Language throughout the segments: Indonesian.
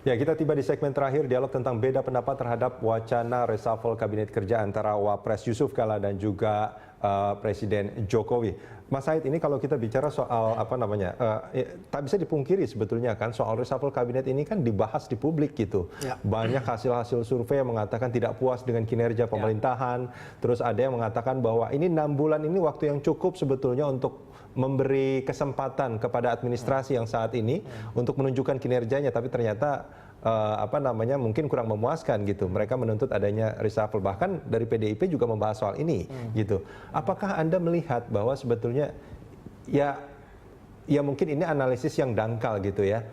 Ya, kita tiba di segmen terakhir dialog tentang beda pendapat terhadap wacana reshuffle kabinet kerja antara Wapres Yusuf Kala dan juga Presiden Jokowi. Mas Said, ini kalau kita bicara soal tak bisa dipungkiri sebetulnya kan soal reshuffle kabinet ini kan dibahas di publik gitu. Ya. Banyak hasil-hasil survei yang mengatakan tidak puas dengan kinerja pemerintahan. Terus ada yang mengatakan bahwa ini 6 bulan ini waktu yang cukup sebetulnya untuk memberi kesempatan kepada administrasi yang saat ini untuk menunjukkan kinerjanya, tapi ternyata mungkin kurang memuaskan gitu. Mereka menuntut adanya reshuffle, bahkan dari PDIP juga membahas soal ini gitu. Apakah Anda melihat bahwa sebetulnya ya mungkin ini analisis yang dangkal gitu ya.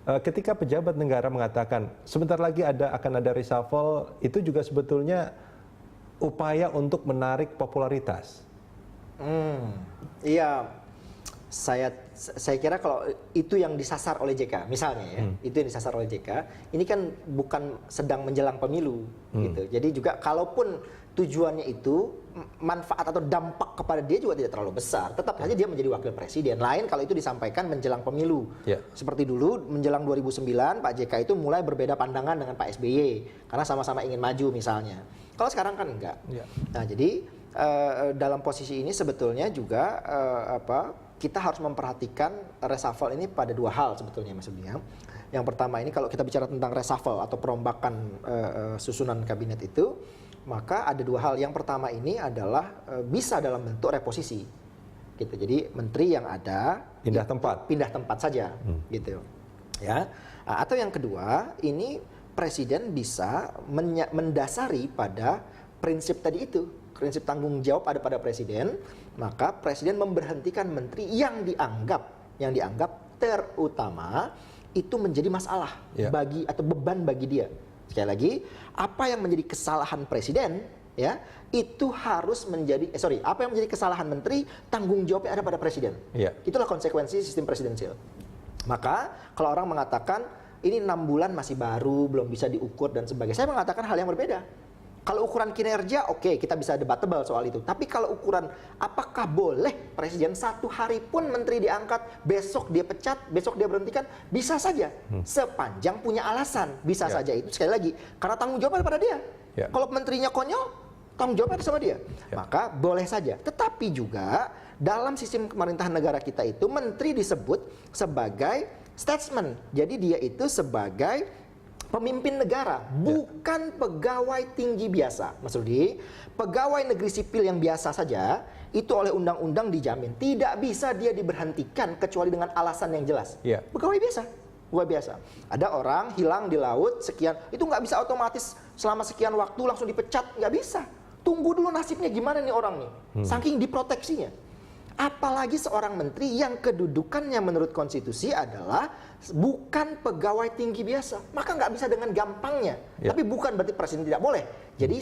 Ketika pejabat negara mengatakan sebentar lagi akan ada reshuffle, itu juga sebetulnya upaya untuk menarik popularitas. Iya, saya kira kalau itu yang disasar oleh JK, misalnya ya, itu yang disasar oleh JK, ini kan bukan sedang menjelang pemilu, gitu. Jadi juga kalaupun tujuannya itu manfaat atau dampak kepada dia juga tidak terlalu besar, tetap saja dia menjadi wakil presiden. Lain kalau itu disampaikan menjelang pemilu, seperti dulu menjelang 2009 Pak JK itu mulai berbeda pandangan dengan Pak SBY karena sama-sama ingin maju misalnya. Kalau sekarang kan enggak. Nah jadi dalam posisi ini sebetulnya juga kita harus memperhatikan reshuffle ini pada dua hal sebetulnya Mas Budi. Yang pertama ini kalau kita bicara tentang reshuffle atau perombakan susunan kabinet itu, maka ada dua hal. Yang pertama ini adalah bisa dalam bentuk reposisi, gitu. Jadi menteri yang ada pindah tempat saja, gitu. Ya. Atau yang kedua ini presiden bisa mendasari pada prinsip tadi itu. Prinsip tanggung jawab ada pada presiden, maka presiden memberhentikan menteri yang dianggap terutama itu menjadi masalah bagi atau beban bagi dia. Sekali lagi, apa yang menjadi kesalahan presiden ya itu harus menjadi apa yang menjadi kesalahan menteri, tanggung jawabnya ada pada presiden. Itulah konsekuensi sistem presidensial. Maka kalau orang mengatakan ini 6 bulan masih baru, belum bisa diukur dan sebagainya, saya mengatakan hal yang berbeda. Kalau ukuran kinerja, oke, kita bisa debatable soal itu. Tapi kalau ukuran apakah boleh presiden 1 hari pun menteri diangkat, besok dia pecat, besok dia berhentikan, bisa saja. Sepanjang punya alasan, bisa saja itu sekali lagi. Karena tanggung jawab pada dia. Kalau menterinya konyol, tanggung jawab ada sama dia. Maka boleh saja. Tetapi juga dalam sistem pemerintahan negara kita itu, menteri disebut sebagai statesman. Jadi dia itu sebagai pemimpin negara, bukan pegawai tinggi biasa. Mas Rudi, pegawai negeri sipil yang biasa saja, itu oleh undang-undang dijamin. Tidak bisa dia diberhentikan kecuali dengan alasan yang jelas. Pegawai biasa. Ada orang hilang di laut, sekian, itu nggak bisa otomatis selama sekian waktu langsung dipecat, nggak bisa. Tunggu dulu nasibnya gimana nih orang nih, saking diproteksinya. Apalagi seorang menteri yang kedudukannya menurut konstitusi adalah bukan pegawai tinggi biasa, maka nggak bisa dengan gampangnya. Tapi bukan berarti presiden tidak boleh. Jadi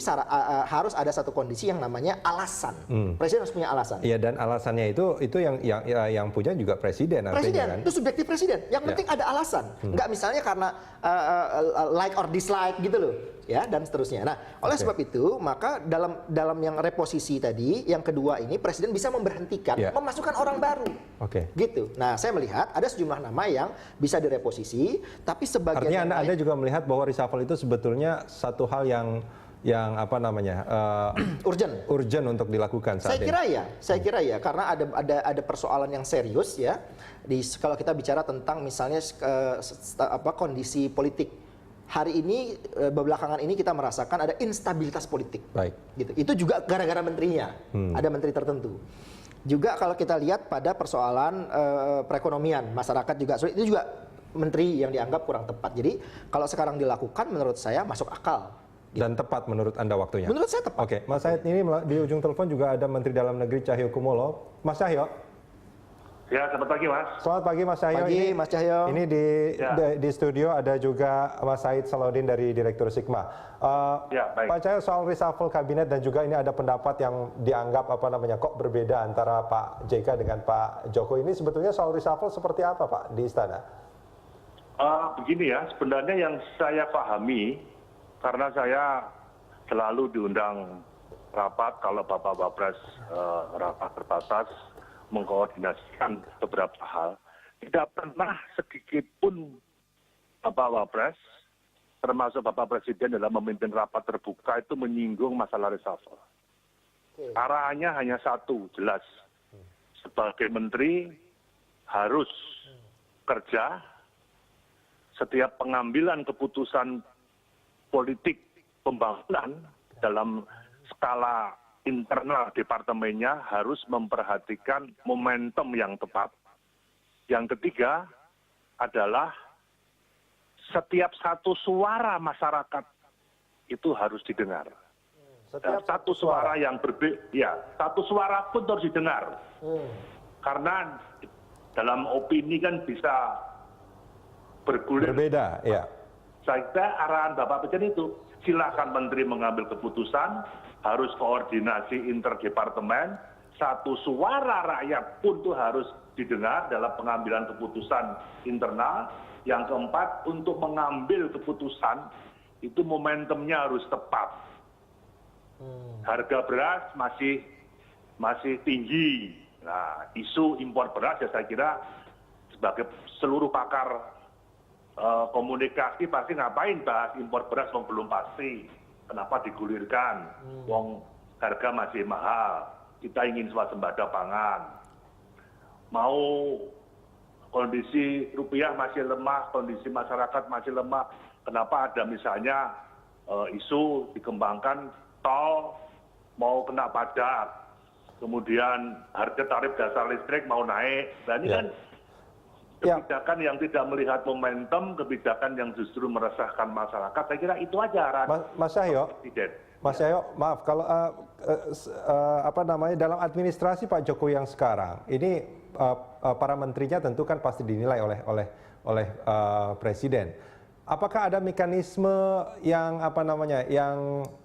harus ada satu kondisi yang namanya alasan. Presiden harus punya alasan. Iya, dan alasannya itu yang punya juga presiden. Presiden kan? itu subjektif presiden. Yang penting ada alasan. Nggak misalnya karena like or dislike gitu loh. Ya, dan seterusnya. Nah, oleh sebab itu, maka dalam yang reposisi tadi, yang kedua ini presiden bisa memberhentikan, memasukkan orang baru. Gitu. Nah, saya melihat ada sejumlah nama yang bisa direposisi, tapi sebagian artinya Anda juga melihat bahwa reshuffle itu sebetulnya satu hal yang urgent untuk dilakukan saat ini. Saya kira ya, karena ada persoalan yang serius ya. Kalau kita bicara tentang misalnya kondisi politik. Hari ini, belakangan ini kita merasakan ada instabilitas politik. Gitu. Itu juga gara-gara menterinya. Ada menteri tertentu. Juga kalau kita lihat pada persoalan perekonomian, masyarakat juga sulit. Itu juga menteri yang dianggap kurang tepat. Jadi kalau sekarang dilakukan menurut saya masuk akal. Dan tepat menurut Anda waktunya? Menurut saya tepat. Mas Said, ini di ujung telepon juga ada Menteri Dalam Negeri Cahyokumolo. Mas Cahyo? Ya, selamat pagi Mas. Selamat pagi Mas Cahyo. Pagi Mas Cahyo. Ini di studio ada juga Mas Said Salahuddin dari Direktur Sigma. Baik. Pak Cahyo, soal reshuffle kabinet dan juga ini ada pendapat yang dianggap kok berbeda antara Pak JK dengan Pak Jokowi. Ini sebetulnya soal reshuffle seperti apa Pak di Istana? Begini ya, sebenarnya yang saya pahami, karena saya selalu diundang rapat kalau Bapak Wapres rapat terbatas, mengkoordinasikan beberapa hal, tidak pernah sedikit pun Bapak Wapres, termasuk Bapak Presiden dalam memimpin rapat terbuka itu menyinggung masalah reshuffle. Arahannya hanya satu, jelas. Sebagai menteri harus kerja, setiap pengambilan keputusan politik pembangunan dalam skala internal departemennya harus memperhatikan momentum yang tepat. Yang ketiga adalah setiap satu suara masyarakat itu harus didengar. Satu suara yang berbeda, ya, satu suara pun harus didengar. Karena dalam opini kan bisa bergulir. Berbeda, ya. Saya kira arahan Bapak Presiden itu, silakan Menteri mengambil keputusan, harus koordinasi interdepartemen, satu suara rakyat pun itu harus didengar dalam pengambilan keputusan internal. Yang keempat, untuk mengambil keputusan, itu momentumnya harus tepat. Harga beras masih tinggi. Nah, isu impor beras ya saya kira sebagai seluruh pakar komunikasi pasti ngapain bahas impor beras wong belum pasti. Kenapa digulirkan? Wong harga masih mahal. Kita ingin swasembada pangan. Mau kondisi rupiah masih lemah, kondisi masyarakat masih lemah. Kenapa ada misalnya isu dikembangkan tol mau kena pajak, kemudian harga tarif dasar listrik mau naik. Nah ini kan kebijakan yang tidak melihat momentum, kebijakan yang justru meresahkan masyarakat. Saya kira itu aja arahan Mas Cahyo, Mas Cahyo, maaf kalau dalam administrasi Pak Jokowi yang sekarang ini para menterinya tentu kan pasti dinilai oleh Presiden. Apakah ada mekanisme yang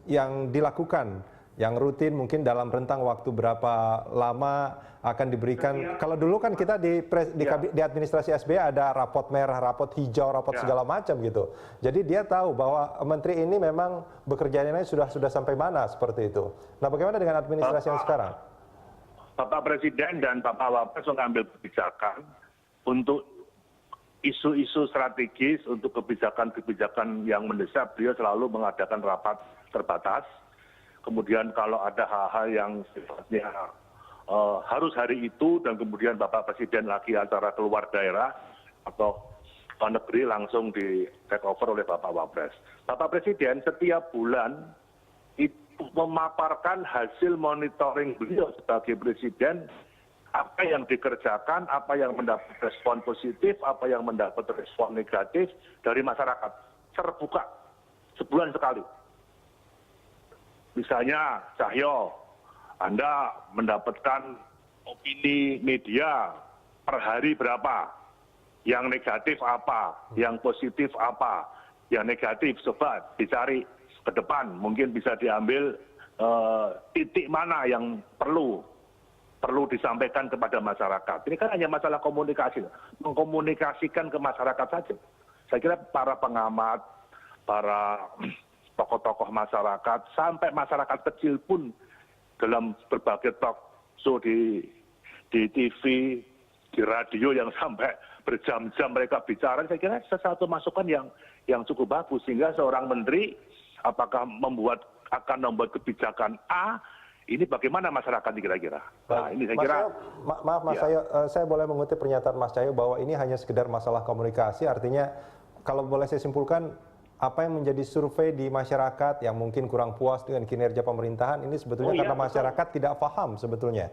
yang dilakukan, yang rutin mungkin dalam rentang waktu berapa lama akan diberikan? Kalau dulu kan kita di administrasi SBY ada rapot merah, rapot hijau, rapot segala macam gitu. Jadi dia tahu bahwa menteri ini memang bekerjanya sudah sampai mana seperti itu. Nah, bagaimana dengan administrasi yang sekarang? Bapak Presiden dan Bapak Wapres mengambil kebijakan untuk isu-isu strategis, untuk kebijakan-kebijakan yang mendesak. Beliau selalu mengadakan rapat terbatas. Kemudian kalau ada hal-hal yang sifatnya harus hari itu, dan kemudian Bapak Presiden lagi acara keluar daerah atau ke negeri, langsung di take over oleh Bapak Wapres. Bapak Presiden setiap bulan itu memaparkan hasil monitoring beliau sebagai Presiden, apa yang dikerjakan, apa yang mendapat respon positif, apa yang mendapat respon negatif dari masyarakat. Terbuka, sebulan sekali. Misalnya, Cahyo, Anda mendapatkan opini media per hari berapa? Yang negatif apa? Yang positif apa? Yang negatif, coba dicari ke depan. Mungkin bisa diambil titik mana yang perlu disampaikan kepada masyarakat. Ini kan hanya masalah komunikasi, mengkomunikasikan ke masyarakat saja. Saya kira para pengamat, para tokoh-tokoh masyarakat, sampai masyarakat kecil pun dalam berbagai talk show di TV, di radio yang sampai berjam-jam mereka bicara, saya kira sesuatu masukan yang cukup bagus. Sehingga seorang menteri apakah akan membuat kebijakan A, ini bagaimana masyarakat kira-kira? Nah, ini saya kira. Maaf Mas Cahyo, saya boleh mengutip pernyataan Mas Cahyo bahwa ini hanya sekedar masalah komunikasi. Artinya kalau boleh saya simpulkan, apa yang menjadi survei di masyarakat yang mungkin kurang puas dengan kinerja pemerintahan ini sebetulnya karena masyarakat tidak paham sebetulnya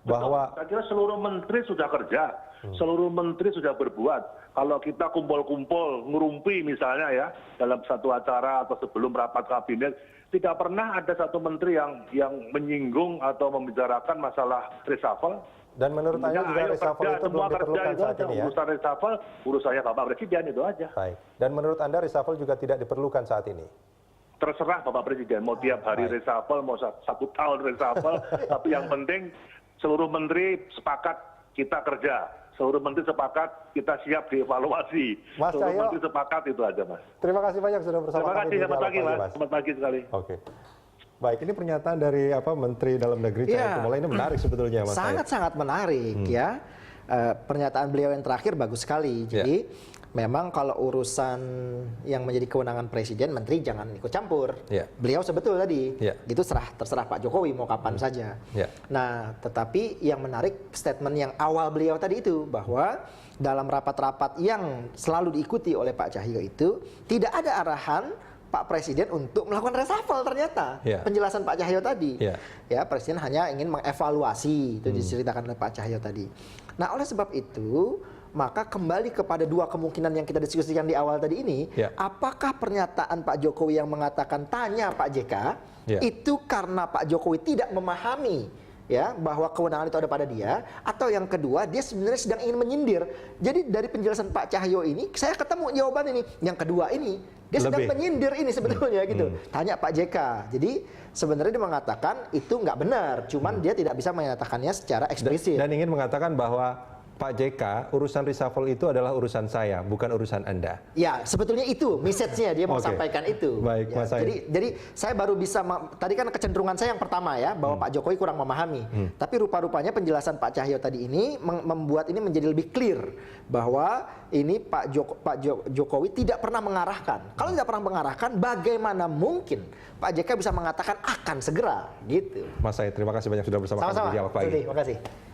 bahwa. Saya kira seluruh menteri sudah kerja, seluruh menteri sudah berbuat. Kalau kita kumpul-kumpul ngerumpi misalnya ya dalam satu acara atau sebelum rapat kabinet, tidak pernah ada satu menteri yang menyinggung atau membicarakan masalah reshuffle. Dan menurut Anda juga reshuffle itu belum diperlukan saat ini ya? Urusan reshuffle, urusannya Bapak Presiden, itu aja. Baik. Dan menurut Anda reshuffle juga tidak diperlukan saat ini? Terserah Bapak Presiden, mau tiap hari reshuffle, mau 1 tahun reshuffle, tapi yang penting seluruh menteri sepakat kita kerja. Seluruh menteri sepakat, kita siap dievaluasi. Mas seluruh Cahyo, menteri sepakat, itu aja Mas. Terima kasih banyak sudah bersama kami. Terima kasih, selamat pagi Mas. Selamat pagi sekali. Oke. Baik, ini pernyataan dari Menteri Dalam Negeri Cahyokumolo, ini menarik sebetulnya Mas. Sangat-sangat menarik ya. Pernyataan beliau yang terakhir bagus sekali. Jadi memang kalau urusan yang menjadi kewenangan presiden, menteri jangan ikut campur. Ya. Beliau sebetul tadi, Ya. itu terserah Pak Jokowi mau kapan saja. Ya. Nah, tetapi yang menarik statement yang awal beliau tadi itu, bahwa dalam rapat-rapat yang selalu diikuti oleh Pak Cahyo itu tidak ada arahan Pak Presiden untuk melakukan reshuffle ternyata. Ya. Penjelasan Pak Cahyo tadi. Ya. Ya, Presiden hanya ingin mengevaluasi, itu diceritakan oleh Pak Cahyo tadi. Nah, oleh sebab itu, maka kembali kepada dua kemungkinan yang kita diskusikan di awal tadi ini, Ya. apakah pernyataan Pak Jokowi yang mengatakan tanya Pak JK, Ya. itu karena Pak Jokowi tidak memahami ya bahwa kewenangan itu ada pada dia, atau yang kedua dia sebenarnya sedang ingin menyindir. Jadi dari penjelasan Pak Cahyo ini saya ketemu jawaban ini. Yang kedua ini dia sedang Lebih. menyindir ini sebetulnya gitu. Tanya Pak JK. Jadi sebenarnya dia mengatakan itu nggak benar, cuman dia tidak bisa menyatakannya secara eksplisit. Dan ingin mengatakan bahwa Pak JK, urusan reshuffle itu adalah urusan saya, bukan urusan Anda. Ya, sebetulnya itu message-nya dia mau Oke. sampaikan itu. Baik, Ya, Mas Said. jadi saya baru bisa tadi kan kecenderungan saya yang pertama ya bahwa Pak Jokowi kurang memahami. Tapi rupa-rupanya penjelasan Pak Cahyo tadi ini membuat ini menjadi lebih clear bahwa ini Pak Jokowi tidak pernah mengarahkan. Kalau tidak pernah mengarahkan, bagaimana mungkin Pak JK bisa mengatakan akan segera gitu. Mas Said, terima kasih banyak sudah bersama kami Sama-sama. di Dialog Pagi. Terima kasih.